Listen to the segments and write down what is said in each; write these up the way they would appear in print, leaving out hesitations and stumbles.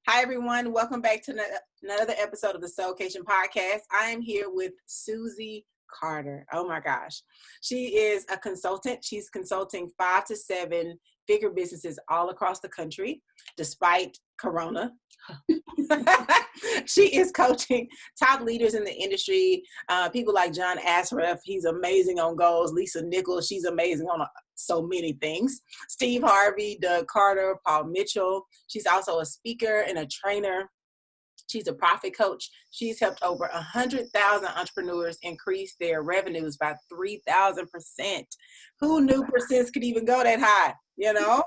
Hi, everyone. Welcome back to another episode of the SOULKATION podcast. I am here with Susie Carter. Oh my gosh. She is a consultant. She's consulting 5 to 7 figure businesses all across the country, despite Corona. She is coaching top leaders in the industry, people like John Asraf. He's amazing on goals. Lisa Nichols, she's amazing on so many things. Steve Harvey, Doug Carter, Paul Mitchell. She's also a speaker and a trainer. She's a profit coach. She's helped over 100,000 entrepreneurs increase their revenues by 3,000%. Who knew percents could even go that high? You know?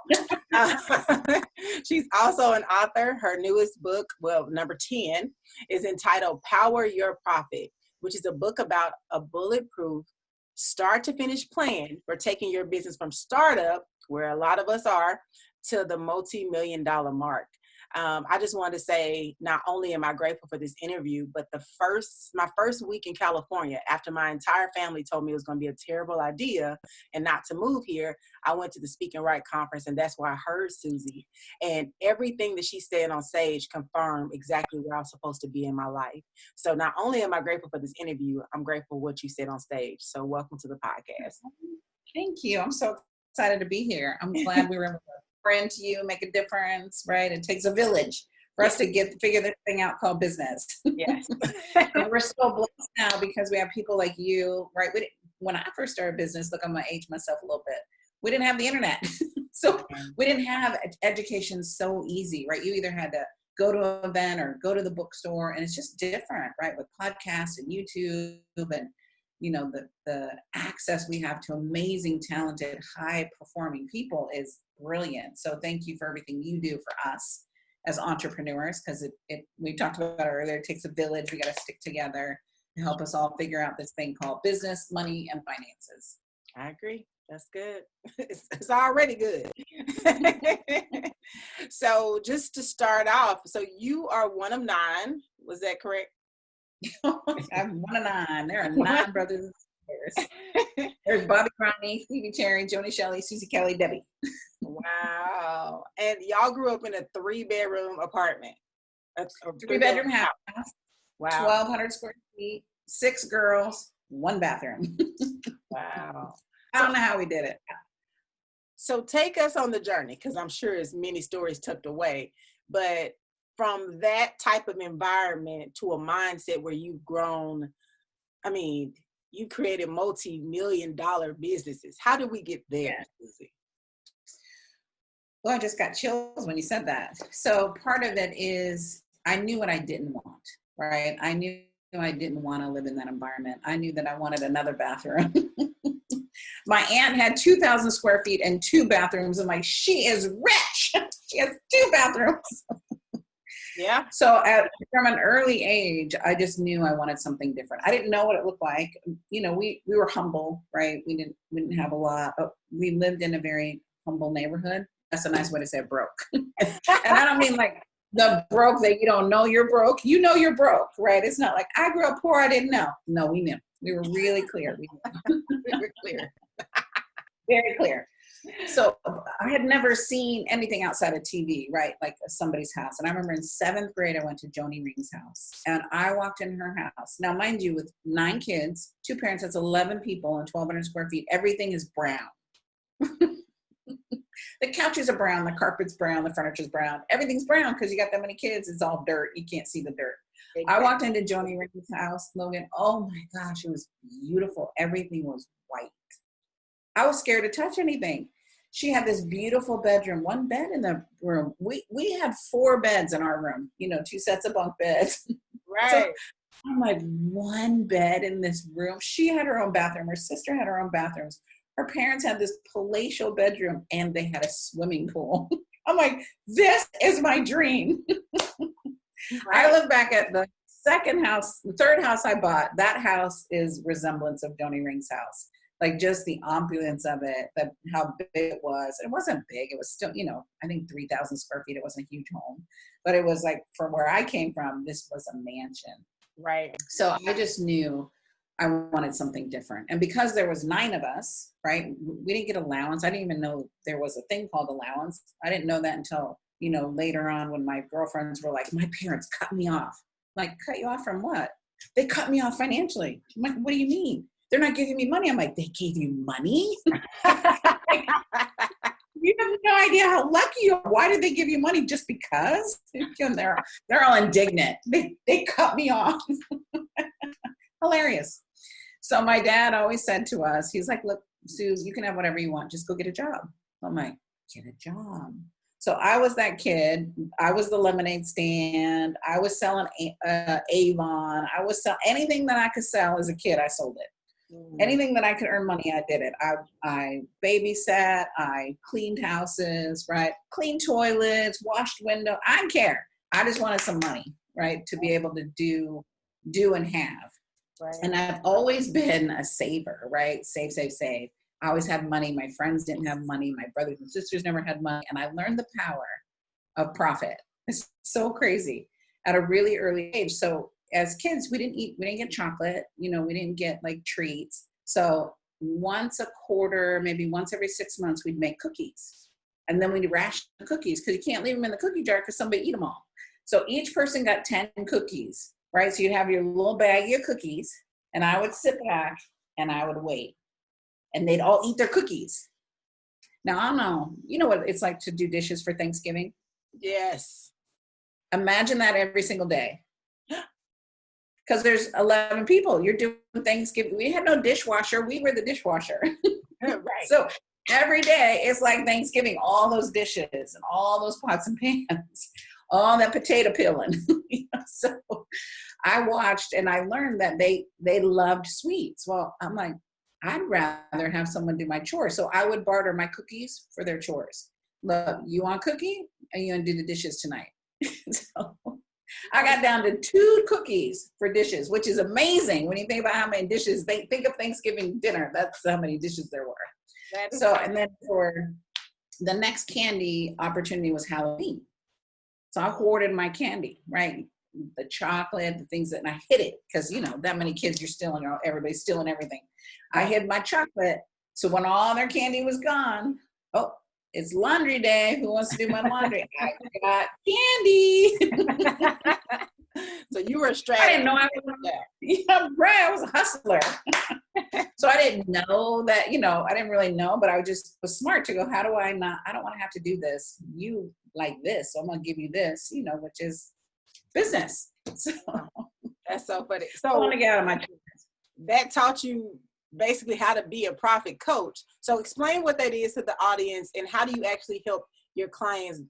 She's also an author. Her newest book, well, number 10, is entitled Power Your Profit, which is a book about a bulletproof start to finish plan for taking your business from startup, where a lot of us are, to the multi-million-dollar mark. I just wanted to say, not only am I grateful for this interview, but my first week in California, after my entire family told me it was going to be a terrible idea and not to move here, I went to the Speak and Write conference, and that's where I heard Susie. And everything that she said on stage confirmed exactly where I was supposed to be in my life. So not only am I grateful for this interview, I'm grateful for what you said on stage. So welcome to the podcast. Thank you. I'm so excited to be here. I'm glad we were able to friend to you, make a difference, right? It takes a village for us to figure this thing out called business. Yes. And we're so blessed now because we have people like you, right? When I first started business, look, I'm going to age myself a little bit. We didn't have the internet. So we didn't have education so easy, right? You either had to go to an event or go to the bookstore, and it's just different, right? With podcasts and YouTube and the access we have to amazing, talented, high-performing people is brilliant. So thank you for everything you do for us as entrepreneurs, because we talked about it earlier, it takes a village. We got to stick together to help us all figure out this thing called business, money, and finances. I agree. That's good. It's already good. So just to start off, so you are one of 9. Was that correct? I'm one of 9. There are 9 brothers and sisters. There's Bobby Ronnie, Stevie Cherry, Joni Shelley, Susie Kelly, Debbie. Wow. And y'all grew up in a 3-bedroom apartment. A 3-bedroom house. Wow. 1,200 square feet, 6 girls, 1 bathroom. Wow. I don't know how we did it. So take us on the journey, because I'm sure there's many stories tucked away, but from that type of environment to a mindset where you've grown, you created multi-million-dollar businesses. How did we get there, Susie? Well, I just got chills when you said that. So part of it is I knew what I didn't want, right? I knew I didn't want to live in that environment. I knew that I wanted another bathroom. My aunt had 2,000 square feet and 2 bathrooms. I'm like, she is rich. She has 2 bathrooms. Yeah. So from an early age, I just knew I wanted something different. I didn't know what it looked like. We were humble, right? We didn't have a lot. We lived in a very humble neighborhood. That's a nice way to say broke. And I don't mean like the broke that you don't know you're broke. You know you're broke, right? It's not like I grew up poor, I didn't know. No, we knew. We were really clear. We were clear. Very clear. So I had never seen anything outside of TV, right? Like somebody's house. And I remember in 7th grade, I went to Joni Ring's house and I walked in her house. Now, mind you, with 9 kids, 2 parents, that's 11 people and 1,200 square feet. Everything is brown. The couches are brown, the carpet's brown, the furniture's brown. Everything's brown because you got that many kids. It's all dirt. You can't see the dirt. Exactly. I walked into Joni Ring's house, Logan. Oh my gosh, it was beautiful. Everything was white. I was scared to touch anything. She had this beautiful bedroom, 1 bed in the room. We had 4 beds in our room, 2 sets of bunk beds. Right. So I'm like, 1 bed in this room. She had her own bathroom. Her sister had her own bathrooms. Her parents had this palatial bedroom and they had a swimming pool. I'm like, this is my dream. Right. I look back at the 3rd house I bought. That house is resemblance of Joni Ring's house. Like just the opulence of it, how big it was. It wasn't big. It was still, I think 3,000 square feet. It wasn't a huge home, but it was like from where I came from, this was a mansion. Right. So I just knew I wanted something different. And because there was 9 of us, right, we didn't get allowance. I didn't even know there was a thing called allowance. I didn't know that until, later on when my girlfriends were like, my parents cut me off. I'm like, cut you off from what? They cut me off financially. I'm like, what do you mean? They're not giving me money. I'm like, they gave you money? You have no idea how lucky you are. Why did they give you money? Just because? They're all indignant. They cut me off. Hilarious. So my dad always said to us, he's like, look, Suze, you can have whatever you want. Just go get a job. I'm like, get a job. So I was that kid. I was the lemonade stand. I was selling Avon. I was selling anything that I could sell as a kid. I sold it. Anything that I could earn money, I did it. I babysat, I cleaned houses, right? Cleaned toilets, washed windows. I didn't care. I just wanted some money, right? To be able to do and have. Right. And I've always been a saver, right? Save, save, save. I always had money. My friends didn't have money. My brothers and sisters never had money. And I learned the power of profit. It's so crazy at a really early age. So as kids, we didn't get chocolate, we didn't get like treats. So once a quarter, maybe once every 6 months, we'd make cookies. And then we'd ration the cookies because you can't leave them in the cookie jar because somebody eat them all. So each person got 10 cookies, right? So you'd have your little baggie of cookies and I would sit back and I would wait and they'd all eat their cookies. Now, I don't know, you know what it's like to do dishes for Thanksgiving? Yes. Imagine that every single day. Because there's 11 people. You're doing Thanksgiving. We had no dishwasher. We were the dishwasher. Right. So every day it's like Thanksgiving, all those dishes and all those pots and pans, all that potato peeling. So I watched and I learned that they loved sweets. Well, I'm like, I'd rather have someone do my chores. So I would barter my cookies for their chores. Look, you want a cookie? And you want to do the dishes tonight. So I got down to 2 cookies for dishes, which is amazing when you think about how many dishes. Think of Thanksgiving dinner. That's how many dishes there were. So, and then for the next candy opportunity was Halloween. So I hoarded my candy, right? The chocolate, the things that, and I hid it because, that many kids you're stealing, everybody's stealing everything. I hid my chocolate. So when all their candy was gone, it's laundry day. Who wants to do my laundry? I got candy. So you were a strategist. I didn't know I was right. I was a hustler. So I didn't know that, I didn't really know, but I just was smart to go, I don't want to have to do this. You like this, so I'm going to give you this, which is business. So that's so funny. So I want to get out of my business. That taught you basically how to be a profit coach. So explain what that is to the audience and how do you actually help your clients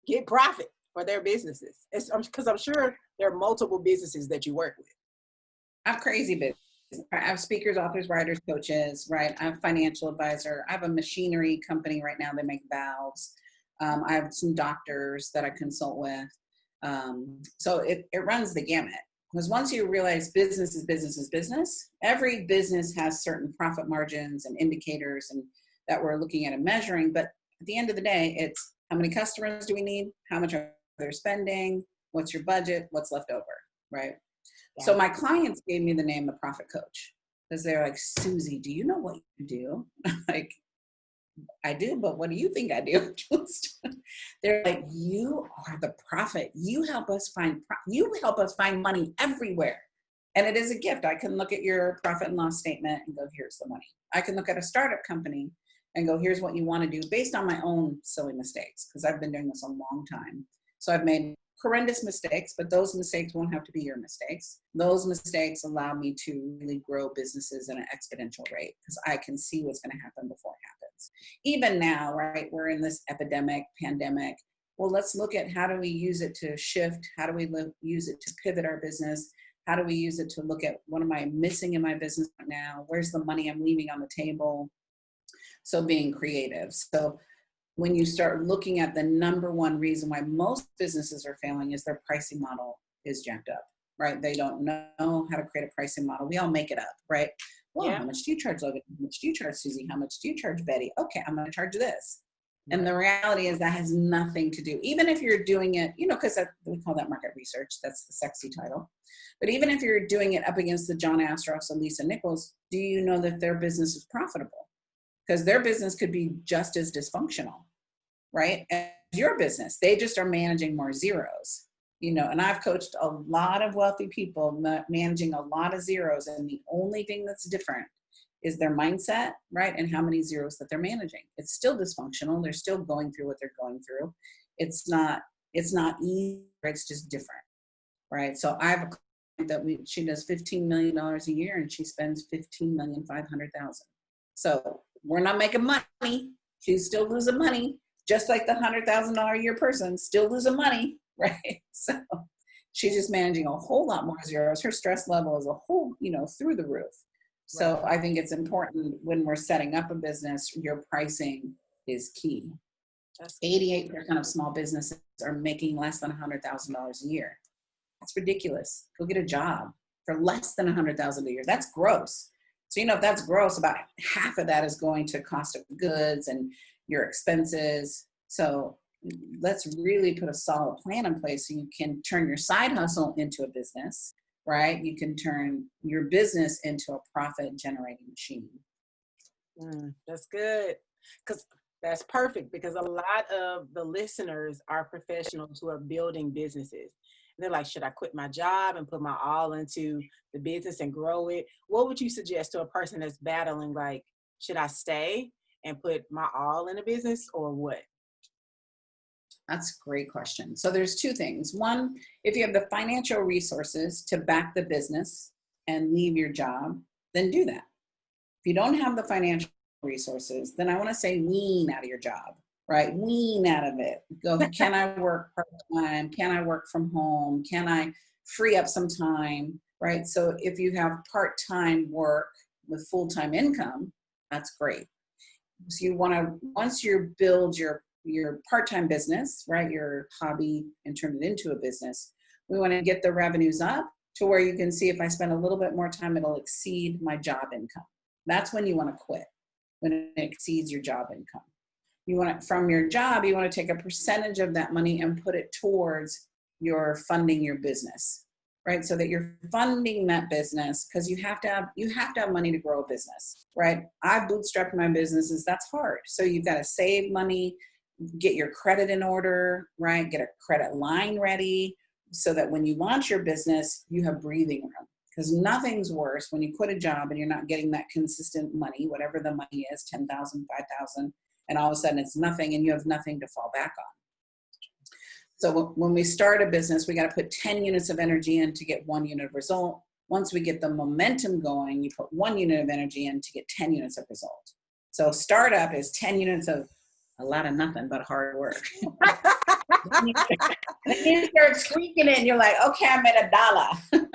get profit for their businesses? Because I'm sure there are multiple businesses that you work with. I have crazy business. I have speakers, authors, writers, coaches, right? I have a financial advisor. I have a machinery company right now. They make valves. I have some doctors that I consult with. So it runs the gamut. Because once you realize business is business is business, every business has certain profit margins and indicators and that we're looking at and measuring. But at the end of the day, it's how many customers do we need? How much are they spending? What's your budget? What's left over, right? Yeah. So my clients gave me the name the Profit Coach because they're like, Susie, do you know what you do? I'm like, I do, but what do you think I do? They're like, you are the prophet. You help us find money everywhere. And it is a gift. I can look at your profit and loss statement and go, here's the money. I can look at a startup company and go, here's what you want to do based on my own silly mistakes, because I've been doing this a long time. So I've made horrendous mistakes, but those mistakes won't have to be your mistakes. Those mistakes allow me to really grow businesses at an exponential rate because I can see what's going to happen before it happens. Even now, right, we're in this pandemic. Well, let's look at how do we use it to shift? How do we use it to pivot our business? How do we use it to look at what am I missing in my business right now? Where's the money I'm leaving on the table? So being creative. So when you start looking at the number one reason why most businesses are failing is their pricing model is jacked up, right? They don't know how to create a pricing model. We all make it up, right? Well, yeah. How much do you charge, Logan? How much do you charge, Susie? How much do you charge, Betty? Okay, I'm going to charge this. Right. And the reality is that has nothing to do, even if you're doing it, because we call that market research. That's the sexy title. But even if you're doing it up against the John Astroffs and Lisa Nichols, do you know that their business is profitable? Because their business could be just as dysfunctional, right? And your business. They just are managing more zeros, and I've coached a lot of wealthy people managing a lot of zeros. And the only thing that's different is their mindset, right? And how many zeros that they're managing. It's still dysfunctional. They're still going through what they're going through. It's not easy. It's just different, right? So I have a client that she does $15 million a year and she spends $15,500,000. So we're not making money. She's still losing money, just like the $100,000 a year person still losing money, right? So she's just managing a whole lot more zeros. Her stress level is a whole, through the roof. So Right. I think it's important when we're setting up a business, your pricing is key. 88% of small businesses are making less than $100,000 a year. That's ridiculous. Go get a job for less than $100,000 a year. That's gross. So, if that's gross, about half of that is going to cost of goods and your expenses. So let's really put a solid plan in place so you can turn your side hustle into a business, right? You can turn your business into a profit generating machine. That's good. That's perfect, because a lot of the listeners are professionals who are building businesses. And they're like, should I quit my job and put my all into the business and grow it? What would you suggest to a person that's battling, like, should I stay and put my all in a business or what? That's a great question. So there's two things. One, if you have the financial resources to back the business and leave your job, then do that. If you don't have the financial resources, then I want to say wean out of your job, right? Wean out of it. Go, can I work part-time? Can I work from home? Can I free up some time, right? So if you have part-time work with full-time income, that's great. So you want to, once you build your part-time business, right, your hobby, and turn it into a business, we want to get the revenues up to where you can see if I spend a little bit more time, it'll exceed my job income. That's when you want to quit, when it exceeds your job income. You want it from your job, you want to take a percentage of that money and put it towards your funding your business, right? So that you're funding that business, because you have to have money to grow a business, right? I've bootstrapped my businesses. That's hard. So you've got to save money, get your credit in order, right? Get a credit line ready so that when you launch your business, you have breathing room. Because nothing's worse when you quit a job and you're not getting that consistent money, whatever the money is, 10,000, 5,000, and all of a sudden it's nothing and you have nothing to fall back on. So when we start a business, we got to put 10 units of energy in to get 1 unit of result. Once we get the momentum going, you put 1 unit of energy in to get 10 units of result. So startup is 10 units of a lot of nothing but hard work. Then you start squeaking it and you're like, okay, I made $1.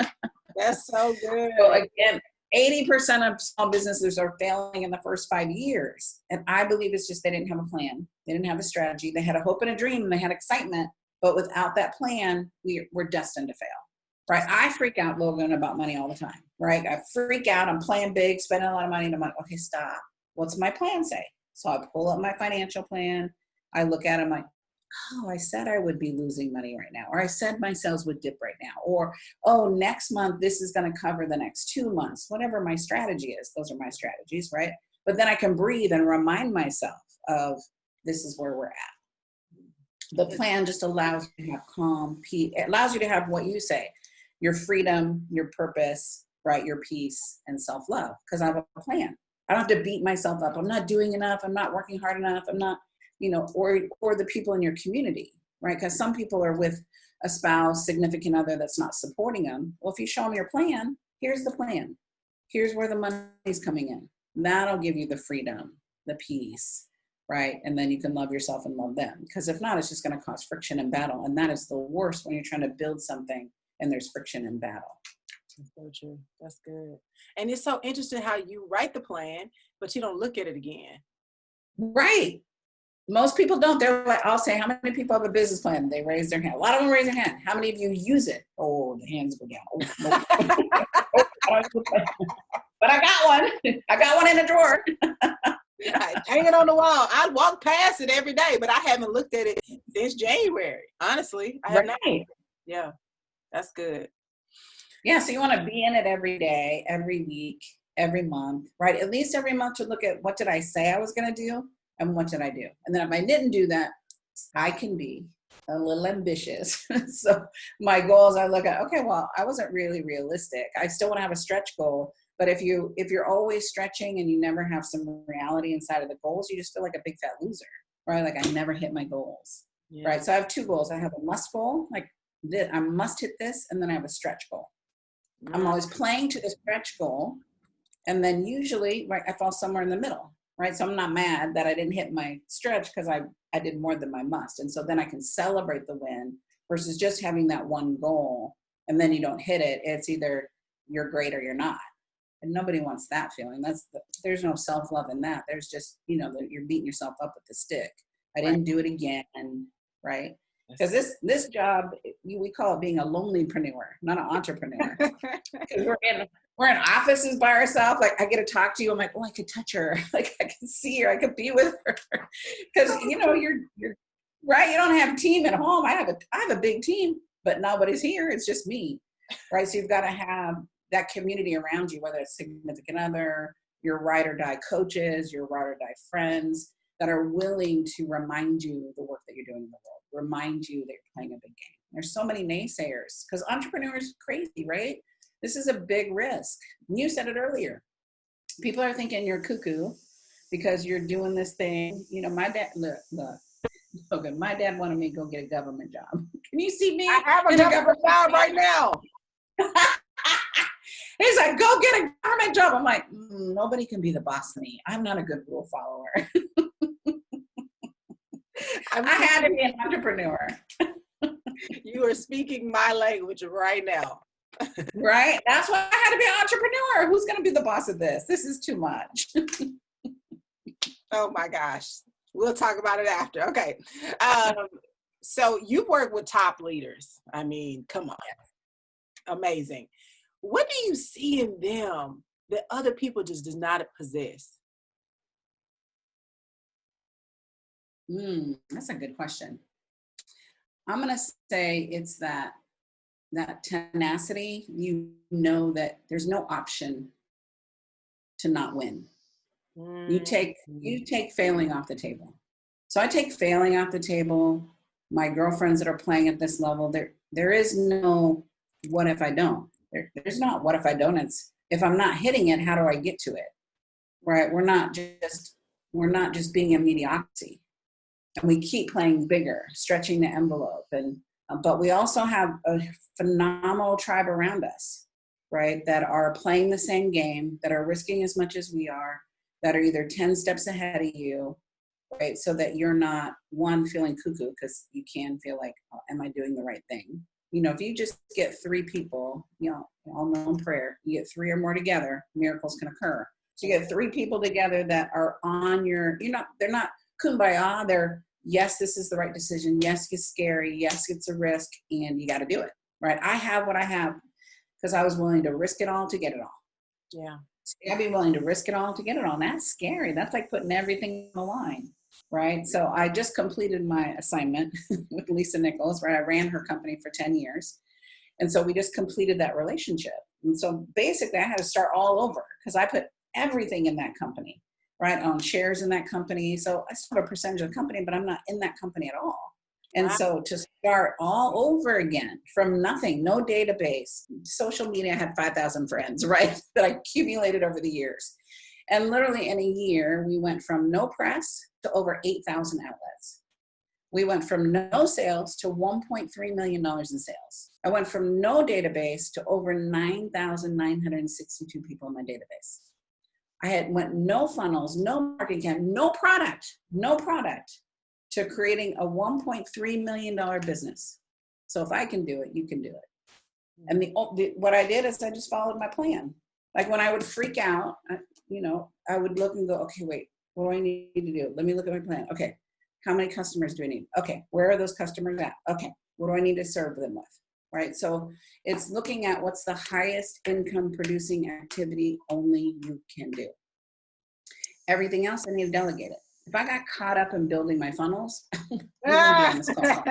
That's so good. So again, 80% of small businesses are failing in the first 5 years. And I believe it's just they didn't have a plan. They didn't have a strategy. They had a hope and a dream and they had excitement. But without that plan, we're destined to fail. Right? I freak out, Logan, about money all the time. Right? I freak out. I'm playing big, spending a lot of money. And I'm like, okay, stop. What's my plan say? So I pull up my financial plan. I look at it. I'm like, oh, I said I would be losing money right now. Or I said my sales would dip right now. Or, oh, next month, this is going to cover the next 2 months. Whatever my strategy is, those are my strategies, right? But then I can breathe and remind myself of this is where we're at. The plan just allows you to have calm, peace. It allows you to have what you say, your freedom, your purpose, right? Your peace and self-love, because I have a plan. I don't have to beat myself up. I'm not doing enough. I'm not working hard enough. I'm not, or the people in your community, right? Because some people are with a spouse, significant other that's not supporting them. Well, if you show them your plan, here's the plan. Here's where the money's coming in. That'll give you the freedom, the peace, right? And then you can love yourself and love them. Because if not, it's just going to cause friction and battle. And that is the worst when you're trying to build something and there's friction and battle. That's so true. That's good. And it's so interesting how you write the plan, but you don't look at it again. Right. Most people don't. They're like, I'll say, how many people have a business plan? They raise their hand. A lot of them raise their hand. How many of you use it? Oh, the hands go down. Oh, no. But I got one. I got one in the drawer. Hang it on the wall. I walk past it every day, but I haven't looked at it since January. Honestly, I have not. Yeah, that's good. Yeah, so you want to be in it every day, every week, every month, right? At least every month to look at what did I say I was going to do and what did I do? And then if I didn't do that, I can be a little ambitious. So my goals, I look at, okay, well, I wasn't really realistic. I still want to have a stretch goal. But if you're always stretching and you never have some reality inside of the goals, you just feel like a big fat loser, right? Like I never hit my goals, right? So I have two goals. I have a must goal, like this, I must hit this, and then I have a stretch goal. I'm always playing to the stretch goal, and then usually, right, I fall somewhere in the middle, right? So I'm not mad that I didn't hit my stretch because I did more than my must, and so then I can celebrate the win versus just having that one goal and then you don't hit it. It's either you're great or you're not. And nobody wants that feeling. There's no self-love in that. There's just, that you're beating yourself up with the stick. I didn't do it again, right? Because this job, we call it being a lonelypreneur, not an entrepreneur. Because we're in offices by ourselves. Like I get to talk to you. I'm like, oh, I could touch her. Like I could see her. I could be with her. Because you're right. You don't have a team at home. I have a big team, but nobody's here. It's just me, right? So you've got to have that community around you, whether it's significant other, your ride or die coaches, your ride or die friends that are willing to remind you the work that you're doing in the world, remind you that you're playing a big game. There's so many naysayers because entrepreneurs are crazy, right? This is a big risk. You said it earlier. People are thinking you're cuckoo because you're doing this thing. My dad, look, Logan, my dad wanted me to go get a government job. Can you see me? I have a government job right now. He's like, go get a government job. I'm like, nobody can be the boss of me. I'm not a good rule follower. I had to be an entrepreneur. You are speaking my language right now. Right? That's why I had to be an entrepreneur. Who's going to be the boss of this? This is too much. Oh my gosh. We'll talk about it after. Okay. So you work with top leaders. I mean, come on. Amazing. What do you see in them that other people just do not possess? That's a good question. I'm going to say it's that tenacity. That there's no option to not win. You take failing off the table. So I take failing off the table. My girlfriends that are playing at this level, there is no what if I don't. There's not what if I don't. It's if I'm not hitting it, how do I get to it? Right? We're not just being in mediocrity, and we keep playing bigger, stretching the envelope, and but we also have a phenomenal tribe around us, right? That are playing the same game, that are risking as much as we are, that are either 10 steps ahead of you, right? So that you're not feeling cuckoo because you can feel like, oh, am I doing the right thing? If you just get 3 people, all know in prayer, you get 3 or more together, miracles can occur. So you get 3 people together that are on your, they're not kumbaya. They're, yes, this is the right decision. Yes, it's scary. Yes, it's a risk, and you got to do it, right? I have what I have because I was willing to risk it all to get it all. Yeah. So you got to be willing to risk it all to get it all. And that's scary. That's like putting everything on the line. Right. So I just completed my assignment with Lisa Nichols, right? I ran her company for 10 years. And so we just completed that relationship. And so basically I had to start all over because I put everything in that company, right? I own shares in that company. So I still have a percentage of the company, but I'm not in that company at all. And so to start all over again from nothing, no database, social media, I had 5,000 friends, right? That I accumulated over the years. And literally in a year, we went from no press to over 8,000 outlets. We went from no sales to $1.3 million in sales. I went from no database to over 9,962 people in my database. I went no funnels, no marketing campaign, no product to creating a $1.3 million business. So if I can do it, you can do it. And what I did is I just followed my plan. Like when I would freak out, I would look and go, okay, wait, what do I need to do? Let me look at my plan. Okay, how many customers do I need? Okay, where are those customers at? Okay, what do I need to serve them with? Right? So it's looking at what's the highest income producing activity only you can do. Everything else, I need to delegate it. If I got caught up in building my funnels, we wouldn't be on this call.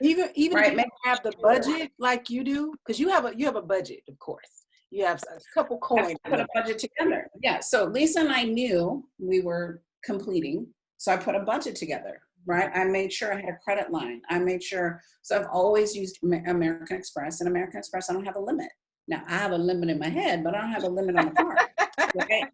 Even right? if you don't have the budget like you do, because you have a budget, of course. You have a couple coins. Put a budget together. Yeah. So Lisa and I knew we were completing. So I put a budget together, right? I made sure I had a credit line. I made sure, so I've always used American Express, and American Express, I don't have a limit. Now I have a limit in my head, but I don't have a limit on the card, right?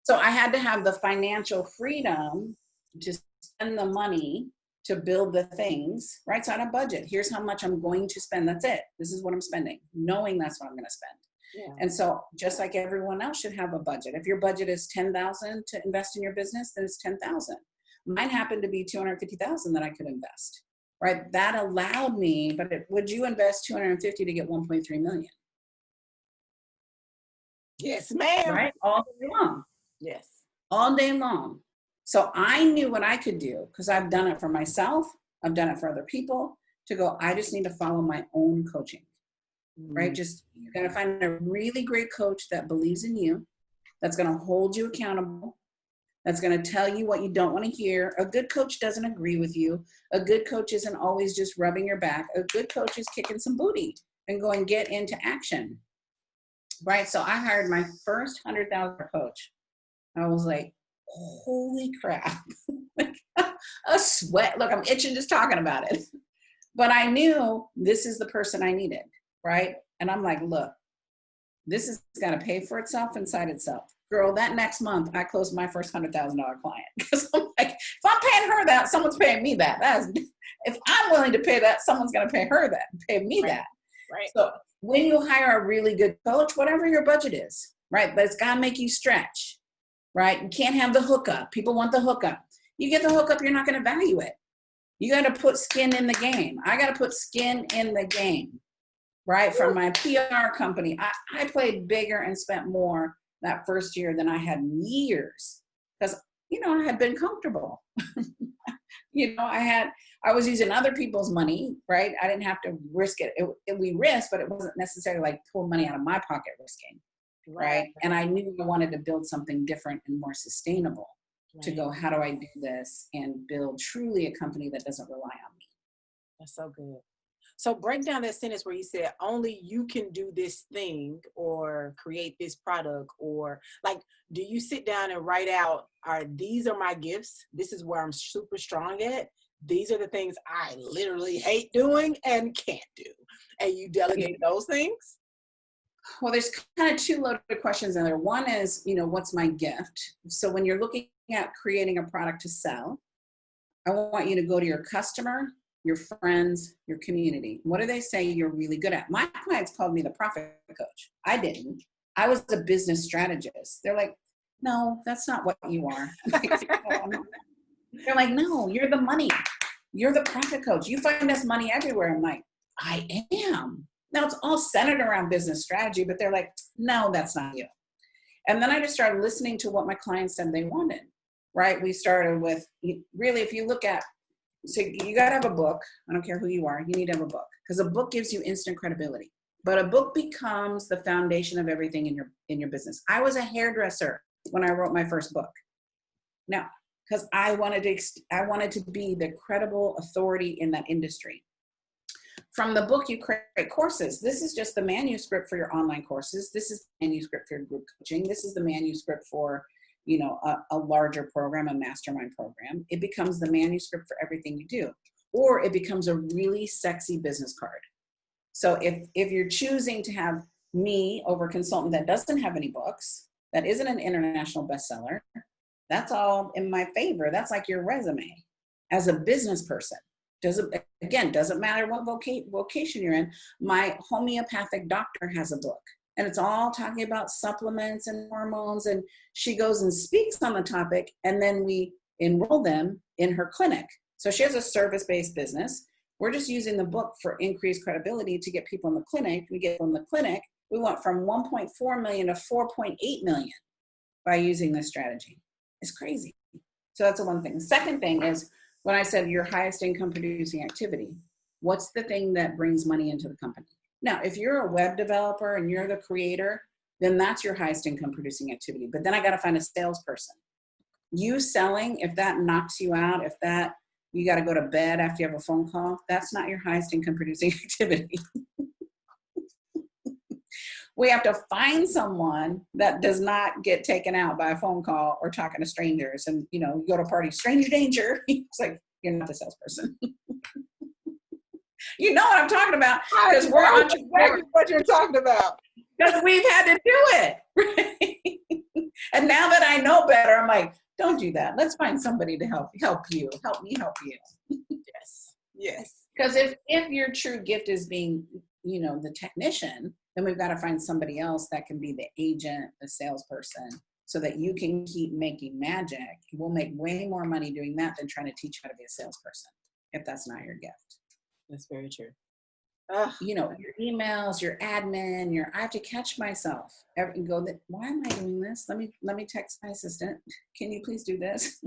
So I had to have the financial freedom to spend the money to build the things, right? So I had a budget. Here's how much I'm going to spend. That's it. This is what I'm spending, knowing that's what I'm going to spend. Yeah. And so just like everyone else should have a budget. If your budget is $10,000 to invest in your business, then it's $10,000. Mine happened to be $250,000 that I could invest, right? That allowed me, but would you invest $250,000 to get $1.3 million? Yes, ma'am. Right? All day long. Yes. All day long. So I knew what I could do because I've done it for myself. I've done it for other people to go, I just need to follow my own coaching, right? Just, you got to find a really great coach that believes in you, that's going to hold you accountable, that's going to tell you what you don't want to hear. A good coach doesn't agree with you. A good coach isn't always just rubbing your back. A good coach is kicking some booty and going, get into action, right? So I hired my first $100,000 coach. I was like, holy crap. A sweat. Look, I'm itching just talking about it. But I knew this is the person I needed, right? And I'm like, look, this is going to pay for itself inside itself. Girl, that next month, I closed my first $100,000 client. Because I'm like, if I'm paying her that, someone's paying me that. If I'm willing to pay that, someone's going to pay her that, pay me that. Right. So when you hire a really good coach, whatever your budget is, right? But it's got to make you stretch, right? You can't have the hookup. People want the hookup. You get the hookup, you're not going to value it. You got to put skin in the game. I got to put skin in the game, right? From my PR company, I played bigger and spent more that first year than I had in years because, I had been comfortable. I was using other people's money, right? I didn't have to risk it. We risked, but it wasn't necessarily like pull money out of my pocket risking, right? And I knew I wanted to build something different and more sustainable. To go, how do I do this and build truly a company that doesn't rely on me? That's so good. So break down that sentence where you said only you can do this thing or create this product, or like, do you sit down and write out, these are my gifts. This is where I'm super strong at. These are the things I literally hate doing and can't do. And you delegate those things? Well, there's kind of two loaded questions in there. One is, what's my gift? So when you're looking at creating a product to sell, I want you to go to your customer, your friends, your community. What do they say you're really good at? My clients called me the profit coach. I didn't. I was a business strategist. They're like, no, that's not what you are. They're like, no, you're the money. You're the profit coach. You find us money everywhere. I'm like, I am. Now it's all centered around business strategy, but they're like, no, that's not you. And then I just started listening to what my clients said they wanted, right? We started with, really, if you look at, so you got to have a book. I don't care who you are. You need to have a book because a book gives you instant credibility, but a book becomes the foundation of everything in your business. I was a hairdresser when I wrote my first book. Now, because I wanted to be the credible authority in that industry. From the book, you create courses. This is just the manuscript for your online courses. This is the manuscript for your group coaching. This is the manuscript for, a larger program, a mastermind program. It becomes the manuscript for everything you do, or it becomes a really sexy business card. So if you're choosing to have me over a consultant that doesn't have any books, that isn't an international bestseller, that's all in my favor. That's like your resume as a business person. Doesn't matter what vocation you're in. My homeopathic doctor has a book, and it's all talking about supplements and hormones, and she goes and speaks on the topic, and then we enroll them in her clinic. So she has a service-based business. We're just using the book for increased credibility to get people in the clinic. We get them in the clinic. We went from 1.4 million to 4.8 million by using this strategy. It's crazy. So that's the one thing. The second thing is, when I said your highest income producing activity, what's the thing that brings money into the company? Now, if you're a web developer and you're the creator, then that's your highest income producing activity. But then I got to find a salesperson. You selling, if that knocks you out, if that you got to go to bed after you have a phone call, that's not your highest income producing activity. We have to find someone that does not get taken out by a phone call or talking to strangers. And, you know, you go to a party, stranger danger. It's like, you're not the salesperson. You know what I'm talking about, because we're entrepreneurs. What you're talking about. Because we've had to do it. Right? And now that I know better, I'm like, don't do that. Let's find somebody to help you. Help me help you. Yes. Yes. Because if your true gift is being, you know, the technician, then we've got to find somebody else that can be the agent, the salesperson, so that you can keep making magic. We'll make way more money doing that than trying to teach you how to be a salesperson, if that's not your gift. That's very true. You know, your emails, your admin, I have to catch myself and go, why am I doing this? Let me text my assistant. Can you please do this?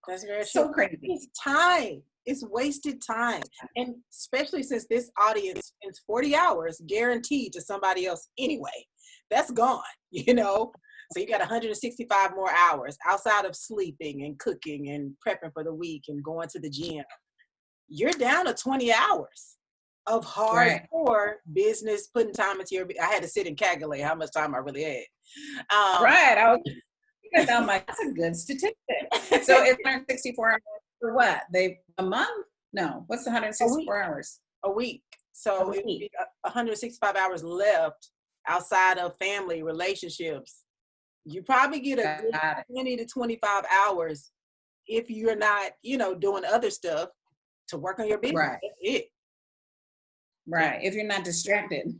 That's very so true. crazy. It's time. It's wasted time. And especially since this audience is 40 hours guaranteed to somebody else anyway. That's gone, you know? So you got 165 more hours outside of sleeping and cooking and prepping for the week and going to the gym. You're down to 20 hours of hardcore business, putting time into your, I had to sit and calculate how much time I really had. I'm like, that's a good statistic. So it's 164 hours for what? A month? No, what's the 164 hours? A week. So it would be 165 hours left outside of family relationships. You probably get a good 20 to 25 hours if you're not, you know, doing other stuff to work on your business. Right. That's it. Right. If you're not distracted.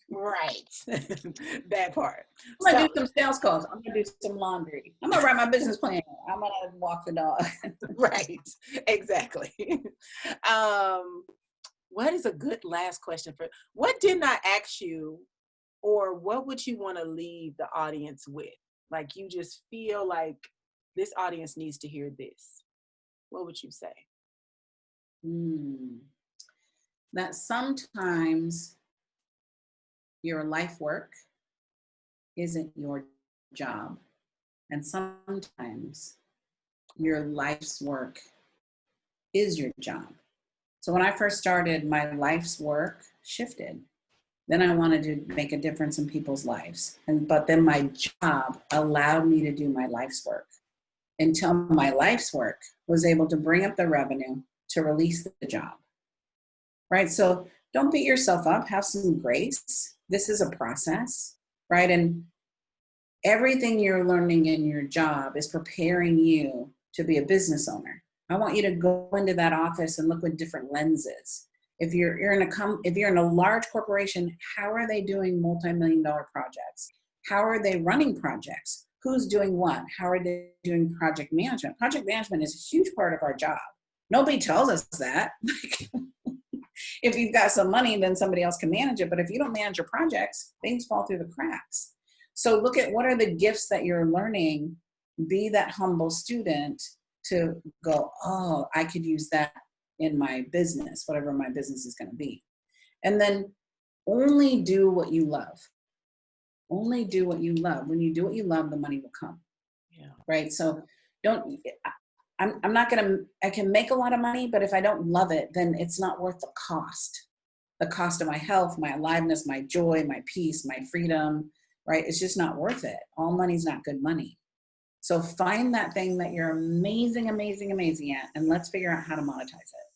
Right. That part. I'm going to do some sales calls. I'm going to do some laundry. I'm going to write my business plan. I'm going to walk the dog. Right. Exactly. What is a good last question for, what didn't I ask you, or what would you want to leave the audience with? Like, you just feel like this audience needs to hear this. What would you say? That sometimes your life work isn't your job. And sometimes your life's work is your job. So when I first started, my life's work shifted. Then I wanted to make a difference in people's lives. But then my job allowed me to do my life's work until my life's work was able to bring up the revenue to release the job. Right? So don't beat yourself up. Have some grace. This is a process, right? And everything you're learning in your job is preparing you to be a business owner. I want you to go into that office and look with different lenses. If you're in a large corporation, how are they doing multi-million-dollar projects? How are they running projects? Who's doing what? How are they doing project management? Project management is a huge part of our job. Nobody tells us that. If you've got some money, then somebody else can manage it. But if you don't manage your projects, things fall through the cracks. So look at what are the gifts that you're learning. Be that humble student to go, oh, I could use that in my business, whatever my business is going to be. And then only do what you love. Only do what you love. When you do what you love, the money will come. Yeah. Right. So I'm not going to, I can make a lot of money, but if I don't love it, then it's not worth the cost of my health, my aliveness, my joy, my peace, my freedom, right? It's just not worth it. All money's not good money. So find that thing that you're amazing at, and let's figure out how to monetize it.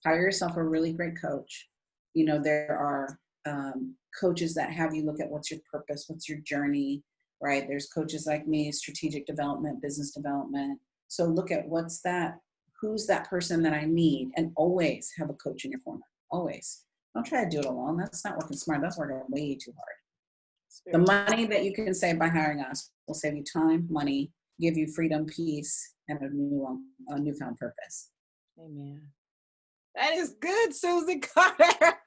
Hire yourself a really great coach. You know, there are coaches that have you look at what's your purpose, what's your journey, right? There's coaches like me, strategic development, business development. So look at who's that person that I need, and always have a coach in your corner, always. Don't try to do it alone. That's not working smart. That's working way too hard. The money that you can save by hiring us will save you time, money, give you freedom, peace, and a newfound purpose. Amen. That is good, Susie Carter.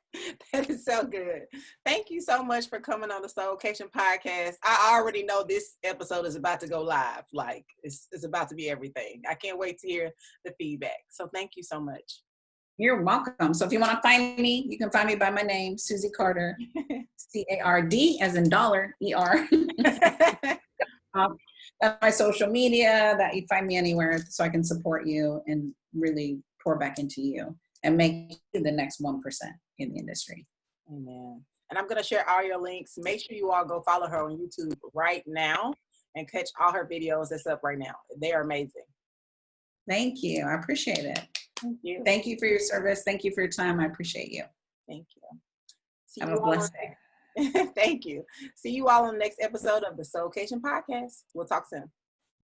That is so good. Thank you so much for coming on the SOULKATION podcast. I already know this episode is about to go live. Like, it's about to be everything. I can't wait to hear the feedback. So thank you so much. You're welcome. So if you want to find me, you can find me by my name, Susie Carter, C-A-R-D as in dollar, E-R. That's my social media, that you find me anywhere so I can support you and really pour back into you and make you the next 1% in the industry. Amen. And I'm going to share all your links. Make sure you all go follow her on YouTube right now and catch all her videos that's up right now. They are amazing. Thank you. I appreciate it. Thank you. Thank you for your service. Thank you for your time. I appreciate you. Thank you. See Have you a all blessed day. Thank you. See you all on the next episode of the SOULKATION podcast. We'll talk soon.